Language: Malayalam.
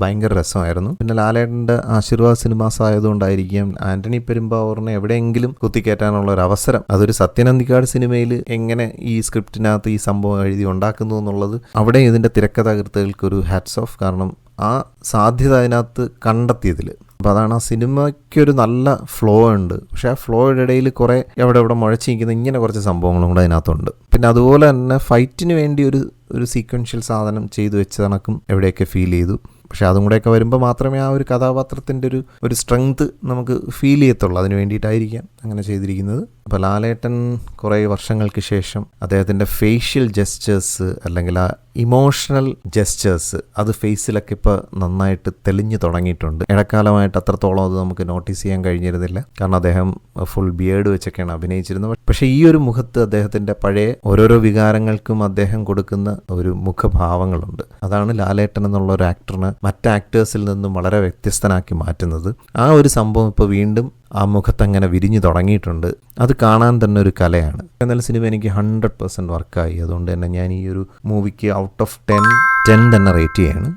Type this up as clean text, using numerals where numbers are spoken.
ഭയങ്കര രസമായിരുന്നു. പിന്നെ ലാലേട്ടൻ്റെ ആശീർവാദ് സിനിമാസ് ആയതുകൊണ്ടായിരിക്കും ആന്റണി പെരുമ്പാവൂറിനെ എവിടെയെങ്കിലും കുത്തിക്കയറ്റാനുള്ള ഒരു അവസരം അതൊരു സത്യനന്ദിക്കാട് സിനിമയിൽ എങ്ങനെ ഈ സ്ക്രിപ്റ്റിനകത്ത് ഈ സംഭവം എഴുതി ഉണ്ടാക്കുന്നു എന്നുള്ളത് അവിടെ ഇതിൻ്റെ തിരക്കഥാകൃത്തുകൾക്കൊരു ഹാറ്റ്സ് ഓഫ്. കാരണം ആ സാധ്യത അതിനകത്ത് കണ്ടെത്തിയതിൽ. അപ്പോൾ അതാണ് ആ സിനിമയ്ക്കൊരു നല്ല ഫ്ലോ ഉണ്ട്. പക്ഷേ ആ ഫ്ലോയുടെ ഇടയിൽ കുറേ എവിടെ മുഴച്ചിരിക്കുന്ന ഇങ്ങനെ കുറച്ച് സംഭവങ്ങളും കൂടെ അതിനകത്തുണ്ട്. പിന്നെ അതുപോലെ തന്നെ ഫൈറ്റിന് വേണ്ടി ഒരു സീക്വൻഷ്യൽ സാധനം ചെയ്തു വെച്ച കണക്കും എവിടെയൊക്കെ ഫീൽ ചെയ്തു. പക്ഷെ അതും കൂടെയൊക്കെ വരുമ്പോൾ മാത്രമേ ആ ഒരു കഥാപാത്രത്തിൻ്റെ ഒരു സ്ട്രെങ്ത് നമുക്ക് ഫീൽ ചെയ്യത്തുള്ളൂ. അതിന് വേണ്ടിയിട്ടായിരിക്കാം അങ്ങനെ ചെയ്തിരിക്കുന്നത്. അപ്പോൾ ലാലേട്ടൻ കുറേ വർഷങ്ങൾക്ക് ശേഷം അദ്ദേഹത്തിൻ്റെ ഫേഷ്യൽ ജെസ്റ്റേഴ്സ് അല്ലെങ്കിൽ ആ ഇമോഷണൽ ജെസ്റ്റേഴ്സ് അത് ഫേസിലൊക്കെ ഇപ്പോൾ നന്നായിട്ട് തെളിഞ്ഞു തുടങ്ങിയിട്ടുണ്ട്. ഇടക്കാലമായിട്ട് അത്രത്തോളം അത് നമുക്ക് നോട്ടീസ് ചെയ്യാൻ കഴിഞ്ഞിരുന്നില്ല. കാരണം അദ്ദേഹം ഫുൾ ബിയേർഡ് വെച്ചൊക്കെയാണ് അഭിനയിച്ചിരുന്നത്. പക്ഷേ ഈ ഒരു മുഖത്ത് അദ്ദേഹത്തിൻ്റെ പഴയ ഓരോരോ വികാരങ്ങൾക്കും അദ്ദേഹം കൊടുക്കുന്ന ഒരു മുഖഭാവങ്ങളുണ്ട്. അതാണ് ലാലേട്ടൻ എന്നുള്ള ഒരു ആക്ടറിനെ മറ്റ് ആക്ടേഴ്സിൽ നിന്നും വളരെ വ്യത്യസ്തനാക്കി മാറ്റുന്നത്. ആ ഒരു സംഭവം ഇപ്പോൾ വീണ്ടും ആ മുഖത്തങ്ങനെ വിരിഞ്ഞു തുടങ്ങിയിട്ടുണ്ട്. അത് കാണാൻ തന്നെ ഒരു കലയാണ്. എന്നാലും സിനിമ എനിക്ക് 100% വർക്കായി. അതുകൊണ്ട് തന്നെ ഞാൻ ഈ ഒരു മൂവിക്ക് ഔട്ട് ഓഫ് 10 തന്നെ റേറ്റ് ചെയ്യാണ്.